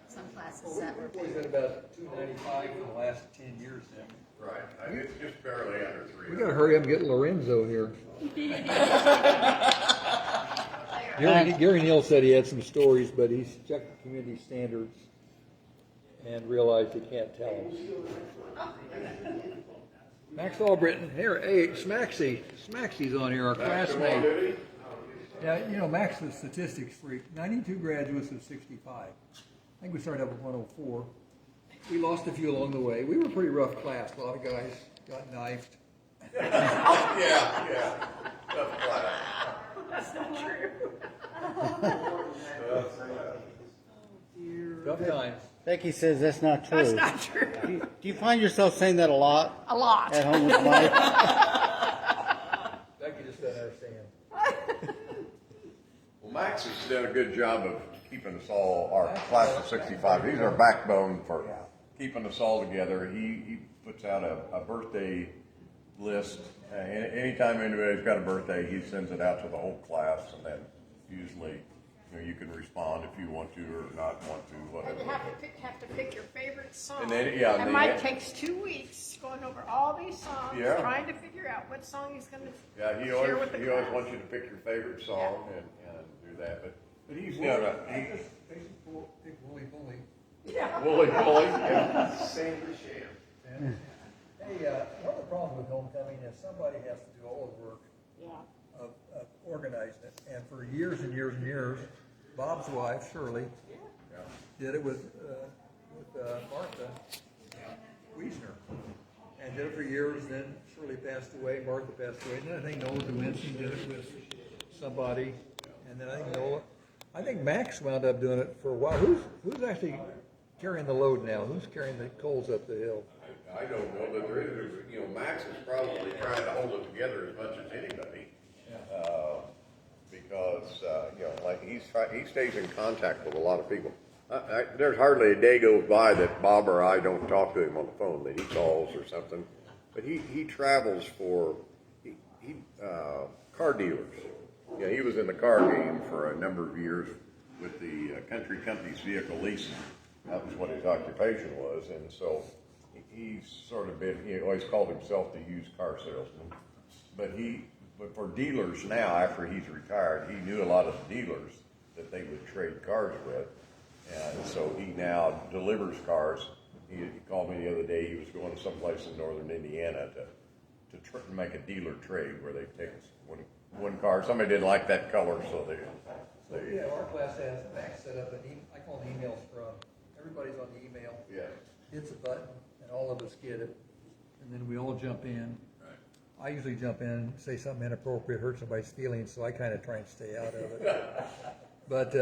some classes that were We've always been about 295 for the last 10 years now. Right, it's just barely under 3. We got to hurry up and get Lorenzo here. Gary Neal said he had some stories, but he's checked the community standards and realized he can't tell them. Max Albritton, here, hey, Smaxy's on here, our classmate. Yeah, you know, Max is a statistics freak. 92 graduates of 65. I think we started out with 104. We lost a few along the way. We were a pretty rough class. A lot of guys got knifed. Yeah. That's not true. Tough times. Becky says that's not true. That's not true. Do you find yourself saying that a lot? A lot. At home with Mike? Becky just doesn't understand. Well, Max has done a good job of keeping us all, our class of 65, he's our backbone for keeping us all together. He puts out a birthday list. Anytime anybody's got a birthday, he sends it out to the whole class, and then usually you can respond if you want to or not want to, whatever. And you have to pick your favorite song. And then, and Mike takes 2 weeks going over all these songs, Yeah. trying to figure out what song he's going to he share always with the he class. always wants you to pick your favorite song and do that. But he's done Big woolly bully. Wooly Bully. Same as Sham. Hey, one of the problems with homecoming is somebody has to do all the work of organizing it. And for years and years and years, Bob's wife, Shirley, did it with Martha Wiesner. And did it for years, then Shirley passed away, Martha passed away, and then I think Noah DeWinsky did it with somebody, and then I think Max wound up doing it for a while. Who's actually carrying the load now? Who's carrying the coals up the hill? I don't know, but there is, Max is probably trying to hold it together as much as anybody. Because, like he stays in contact with a lot of people. There's hardly a day goes by that Bob or I don't talk to him on the phone, that he calls or something. But he travels for car dealers. Yeah, he was in the car game for a number of years with the country company's vehicle leasing. That was what his occupation was, and so he's sort of been. He always called himself the used car salesman. But for dealers now, after he's retired, he knew a lot of the dealers that they would trade cars with, and so he now delivers cars. He called me the other day. He was going to someplace in northern Indiana to make a dealer trade where they take one car. Somebody didn't like that color, so they Our class has Max set up I call it email scrum. Everybody's on the email. Yeah. Hits a button, and all of us get it, and then we all jump in. I usually jump in and say something inappropriate, hurt somebody's feelings, so I kind of try and stay out of it. But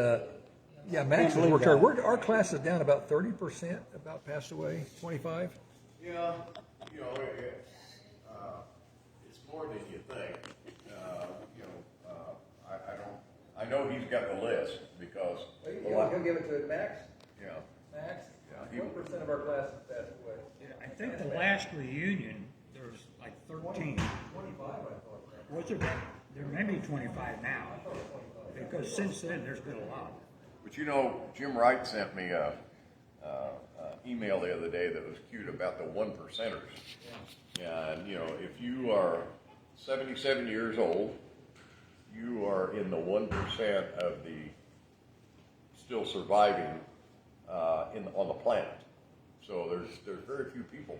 Max has worked hard. Our class is down about 30%, about passed away, 25. Yeah, it's more than you think. I know he's got the list because. He'll give it to Max. Yeah. Max. Yeah, 1% of our class has passed away. Yeah, I think the last reunion, there was like 13. Was there? There may be 25 now, because since then there's been a lot. But you know, Jim Wright sent me a email the other day that was cute about the 1%ers. And you know, if you are 77 years old, you are in the 1% of the still surviving on the planet. So there's very few people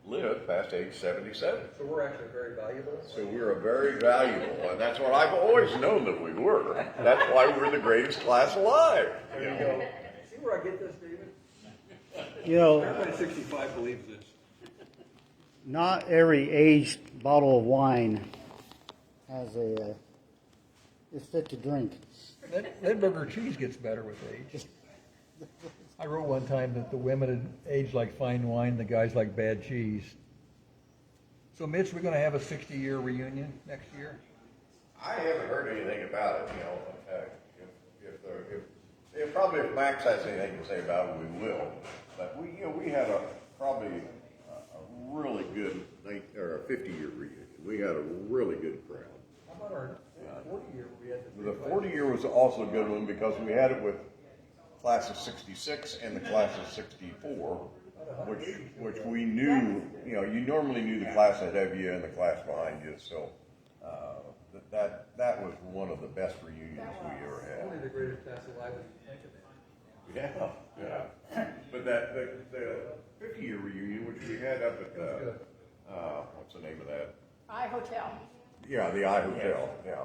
live past age 77. So we're actually very valuable. So we're very valuable, and that's what I've always known that we were. That's why we're the greatest class alive. There you go. See where I get this, David? You know, Everybody 65 believes this. not every aged bottle of wine has is fit to drink. That burger cheese gets better with age. I wrote one time that the women had aged like fine wine, the guys like bad cheese. So, Mitch, we're going to have a 60-year reunion next year. I haven't heard anything about it. You know, if probably if Max has anything to say about it, we will. But we had probably a really good 50-year reunion. We had a really good crowd. How about our 40-year? We had The 40-year was also a good one because we had it with class of 66 and the class of 64, which we knew, you know, you normally knew the class ahead of you and the class behind you, so that was one of the best reunions we ever had. Only the greatest class alive when you think of it. Yeah. But the 50-year reunion, which we had up at the, what's the name of that? Hotel. Yeah, the I Hotel, yeah,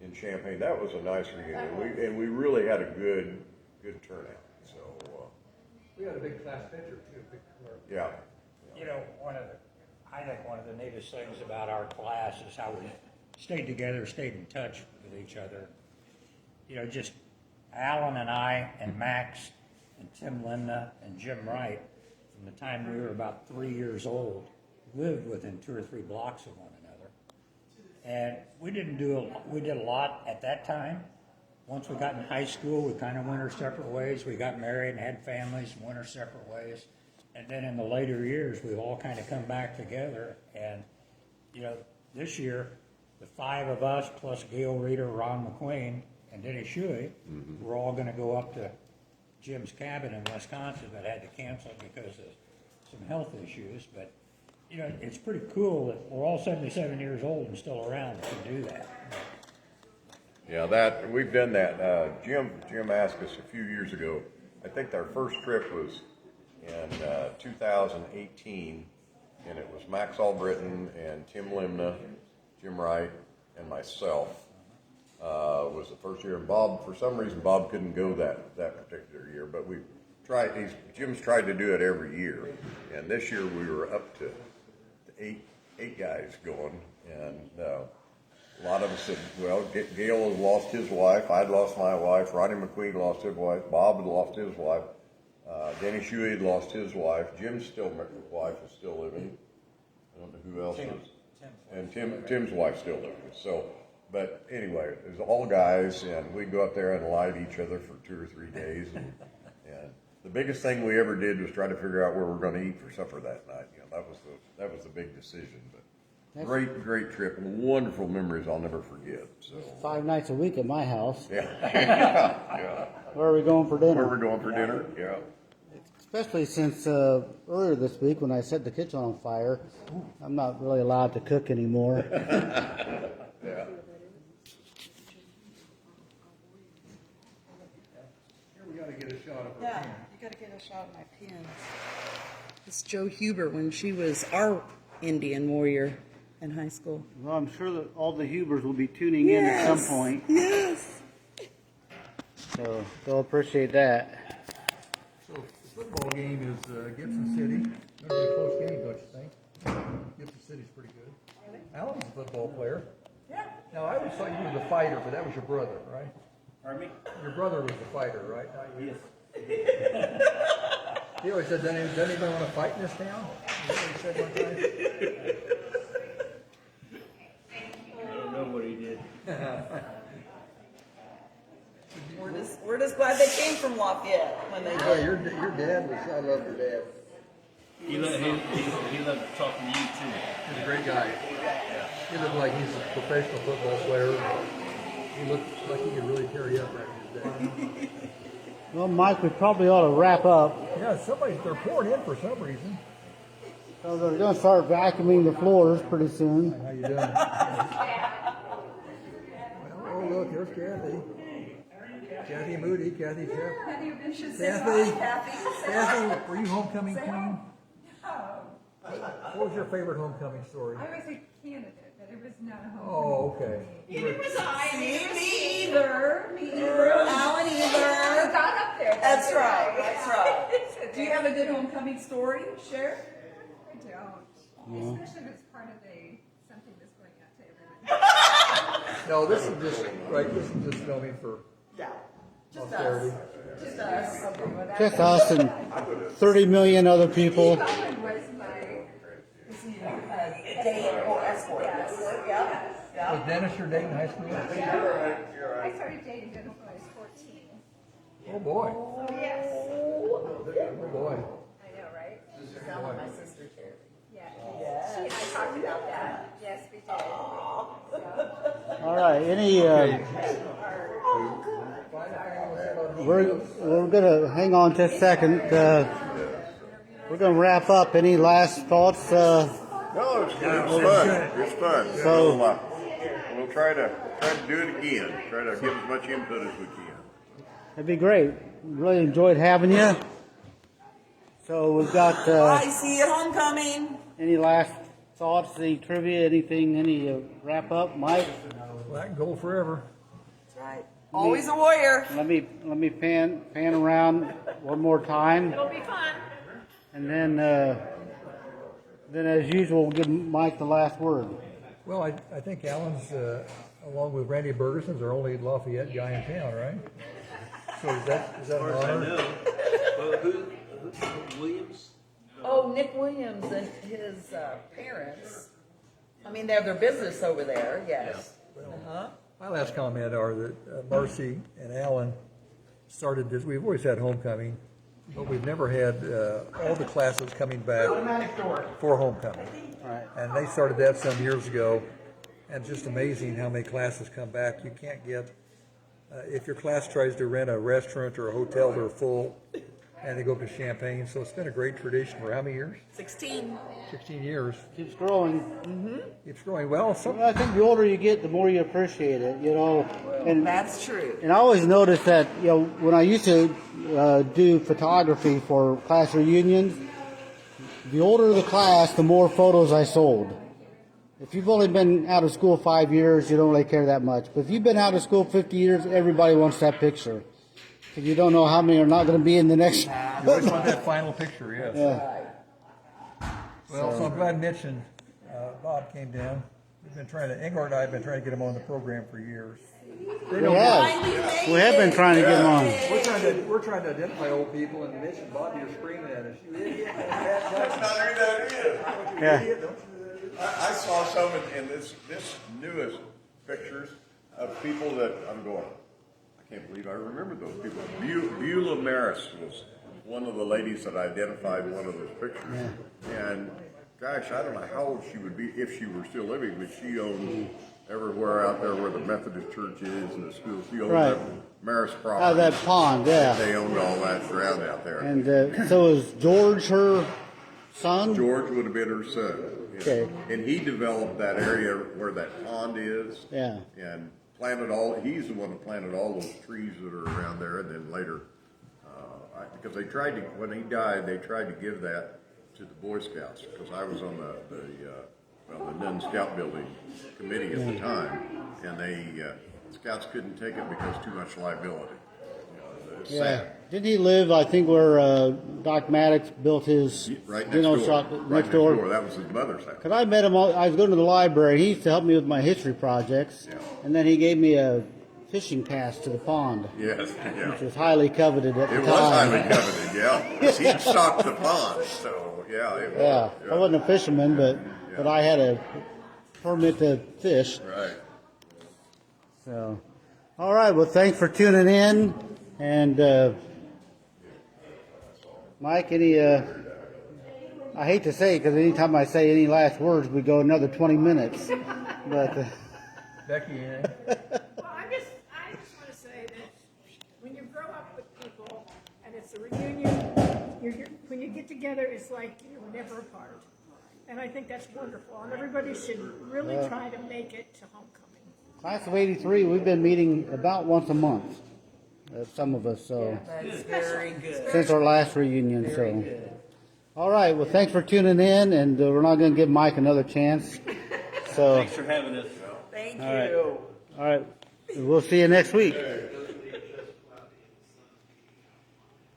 in Champaign. That was a nice reunion. We really had a good turnout. So We had a big class picture too. Big clerk. yeah. You know, I think one of the neatest things about our class is how we stayed together, stayed in touch with each other. You know, just Alan and I and Max and Tim Limna and Jim Wright, from the time we were about 3 years old, lived within 2 or 3 blocks of one another. And we did a lot at that time. Once we got in high school, we kind of went our separate ways. We got married and had families and went our separate ways. And then in the later years, we've all kind of come back together. And, you know, this year, the 5 of us, plus Gail Reeder, Ron McQueen, and Denny Shuey, we're all going to go up to Jim's cabin in Wisconsin that had to cancel because of some health issues. But, you know, it's pretty cool that we're all 77 years old and still around to do that. Yeah, we've done that. Jim asked us a few years ago. I think our first trip was in 2018, and it was Max Albritton and Tim Limna, Jim Wright, and myself. Was the first year, and Bob, for some reason, Bob couldn't go that particular year. But we tried. Jim's tried to do it every year, and this year we were up to eight guys going, and. A lot of us said, well, Gail had lost his wife, I'd lost my wife, Ronnie McQueen lost his wife, Bob had lost his wife, Denny Shuey had lost his wife, Jim's wife is still living, I don't know who else is, and Tim's wife still living. So, but anyway, it was all guys, and we'd go up there and lie to each other for 2 or 3 days, and the biggest thing we ever did was try to figure out where we're going to eat for supper that night. You know, that was the big decision, but. Great trip, wonderful memories I'll never forget. So 5 nights a week at my house. yeah, yeah. Where are we going for dinner? Where we're going for dinner? Yeah. Especially since earlier this week when I set the kitchen on fire, I'm not really allowed to cook anymore. Yeah. Here we got to get a shot of her Yeah, pen. you got to get a shot of my pins. It's Joe Huber when she was our Indian warrior in high school. Well, I'm sure that all the Hubers will be tuning in at some point, Yes. so they'll appreciate that. So the football game is Gibson City. It's going to be a close game, don't you think? Gibson City's pretty good. Alan's a football player. Yeah. Now, I always thought you were the fighter, but that was your brother, right? Pardon me? Your brother was the fighter, right? Not you. He always said, doesn't anybody want to fight in this town? He always said one time. I don't know what he did. We're just glad they came from Lafayette when they Yeah, did. your dad was, I love your dad. He loved talking to you too. He's a great guy. He looked like he's a professional football player. He looked like he could really carry up back in his day. Well, Mike, we probably ought to wrap up. Yeah, they're pouring in for some reason. So they're going to start vacuuming the floors pretty soon. How you doing? Well, oh look, there's Kathy. Kathy Moody, Kathy Jeff. Kathy, were you homecoming queen? What was your favorite homecoming story? I was a candidate, but it was not a home. Oh, okay. Neither was I. Me either. Alan either. Got up there. That's right. That's right. Do you have a good homecoming story to share? I don't. Especially if it's part of something that's going out to everyone. No, this is just filming for posterity. Just us and 30 million other people. Colin was my Date or escort. Yeah. Was Dennis your date in high school? I started dating Dennis when I was 14. Oh boy. Oh, yes. Oh boy. I know, right? Boy. My sister Carrie. Yeah. She and I talked about that. Yes, we did. All right. We're going to hang on just a second. We're going to wrap up. Any last thoughts? No, it's fun. It's fun. So We'll try to do it again. Try to give as much input as we can. that'd be great. Really enjoyed having you. So we've got I see you at homecoming. any last thoughts? Any trivia? Anything? Any wrap up, Mike? Well, that can go forever. That's right. Always a warrior. Let me pan around one more time, It'll be fun. and then as usual, we'll give Mike the last word. Well, I think Alan's, along with Randy Bergeson's, our only Lafayette guy in town, right? So is that an honor? Well, who Williams? Oh, Nick Williams and his parents. I mean, they have their business over there. Yes. My last comment are that Marcy and Alan started this. We've always had homecoming, but we've never had all the classes coming back for homecoming. Right. And they started that some years ago, and it's just amazing how many classes come back. You can't get, if your class tries to rent a restaurant or a hotel, they're full, and they go up to Champaign. So it's been a great tradition for how many years? 16. 16 years. Keeps growing. Keeps growing. Well, I think the older you get, the more you appreciate it. And That's true. And I always noticed that, when I used to do photography for class reunions, the older the class, the more photos I sold. If you've only been out of school 5 years, you don't really care that much. But if you've been out of school 50 years, everybody wants that picture. Because you don't know how many are not going to be in the next. you always want that final picture, yes. Yeah. Well, so I'm glad Mitch and Bob came down. We've been Englehart and I have been trying to get him on the program for years. We have been trying to get them on. We're trying to identify old people, and Mitch and Bobby are screaming at us. You idiot! That's not who that is. Yeah. I saw some in this newest pictures of people that I'm going, I can't believe I remember those people. Beulah Maris was one of the ladies that identified one of those pictures. Yeah. And gosh, I don't know how old she would be if she were still living, but she owned everywhere out there where the Methodist Church is and the school. She owned that Maris property. That pond, yeah. They owned all that ground out there. And so is George her son? George would have been her son. Okay. And he developed that area where that pond is. Yeah. And he's the one that planted all those trees that are around there. And then later, because when he died, they tried to give that to the Boy Scouts. Because I was on the Nun Scout Building committee at the time. And Scouts couldn't take it because too much liability. It's sad. Didn't he live, I think, where Doc Maddox built his Right next door. shop Right next door? That was his mother's house. Because I met him, I was going to the library. He used to help me with my history projects. Yeah. And then he gave me a fishing pass to the pond. Yes, yeah. Which was highly coveted at the time. It was highly coveted, yeah. He stocked the pond, so yeah, it was. Yeah. I wasn't a fisherman, but I had a permit to fish. Right. So, all right. Well, thanks for tuning in. And Mike, any I hate to say it because anytime I say any last words, we go another 20 minutes. But Becky, anything? Well, I just want to say that when you grow up with people and it's a reunion, when you get together, it's like you're never apart. And I think that's wonderful. And everybody should really try to make it to homecoming. class of '83, we've been meeting about once a month. Some of us, so That's very good. since our last reunion. So, all right. Well, thanks for tuning in, and we're not going to give Mike another chance. So, Thanks for having us. Thank all right. you. All right. We'll see you next week.